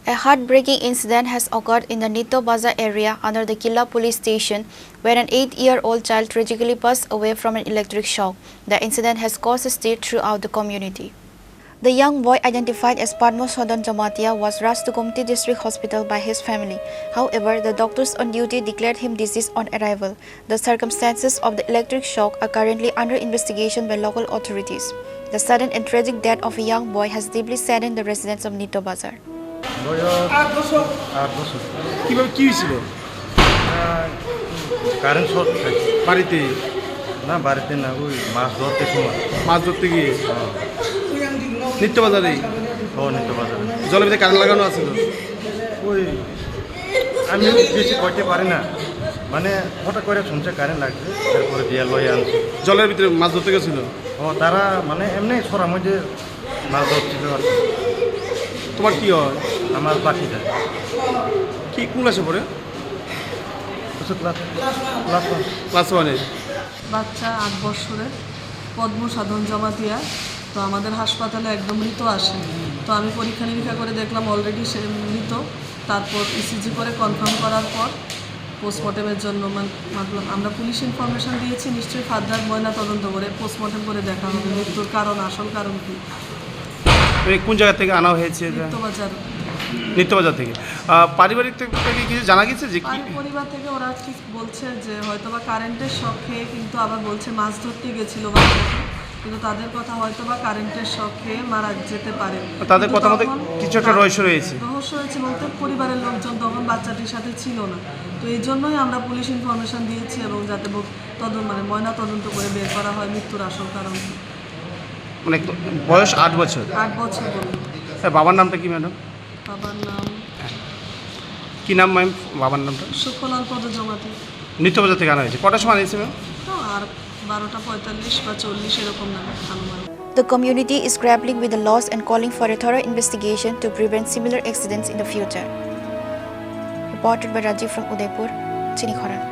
A heartbreaking incident has occurred in the Nitya Bazar area under the Killa Police Station, where an 8-year-old child tragically passed away from an electric shock. The incident has caused a stir throughout the community. The young boy, identified as Padmaswadan Jamatia, was rushed to Kumti District Hospital by his family. However, the doctors on duty declared him deceased on arrival. The circumstances of the electric shock are currently under investigation by local authorities. The sudden and tragic death of a young boy has deeply saddened the residents of Nitya Bazar. কিভাবে কি হয়েছিল? Current short বাড়িতে বাড়িতে না ওই মাছ ধরতে সময় মাছ ধরতে গিয়ে নিত্য বাজারে নিতে বাজারে জলের ভিতরে কারেন্ট লাগানো আছে। ওই আমি বেশি কইতে পারি না, মানে হঠাৎ করে শুনছে কারেন্ট লাগছে, তারপরে দিয়ে লয়ে আনছে। জলের ভিতরে মাছ ধরতে গেছিল। তারা মানে এমনি সরার মধ্যে মাছ ধরছিল আর কি। তোমার কি হয়? আমার বাকি যায় কি কোন ক্লাসে পড়ে? ক্লাস ওয়ানে। বাচ্চা 8 বছরের পদ্মসাধন জমাতিয়া। তো আমাদের হাসপাতালে একদম মৃত আসে। তো আমি পরীক্ষা নিরীক্ষা করে দেখলাম অলরেডি সে মৃত। তারপর ইসিজি করে কনফার্ম করার পর পোস্টমর্টেমের জন্য আমরা পুলিশ ইনফরমেশন দিয়েছি, নিশ্চয়ই ফার্দার ময়না তদন্ত করে পোস্টমর্টেম করে দেখা হবে মৃত্যুর কারণ, আসল কারণ কি। কোন জায়গা থেকে আনা হয়েছে? নিত্য বাজার থেকে। পারিবারিক থেকে কিছু জানা গেছে যে পরিবার থেকে ওরা ঠিক বলছে যে হয়তোবা কারেন্টের শখে, কিন্তু আবার বলছে মাছ ধরতে গেছিল বাচ্চাকে, কিন্তু তাদের কথা হয়তোবা কারেন্টের শখে মারা যেতে পারে। তাদের কথা মতে কিছু একটা রহস্য রয়েছে বলতে পরিবারের লোকজন তখন বাচ্চাটির সাথে ছিল না। তো এই জন্যই আমরা পুলিশ ইনফরমেশন দিয়েছি এবং যাতে ময়না তদন্ত করে বের করা হয় মৃত্যুর আসল কারণ। মানে বয়স 8 বছর। 8 বছর বলুন। বাবার নামটা কি ম্যাডাম? বাবার নাম কি নাম ম্যাম? বাবার নামটা সুখলাল পদ জমাতি। নিত্য বাজার থেকে আনা হয়েছে। কটার সময় আনিয়েছে ম্যাম? আর 12:45 বা 40 এরকম নামে Anuman. The community is grappling with the loss and calling for a thorough investigation to prevent similar accidents in the future. Reported by Rajiv from Udaipur, Chini, Khorang.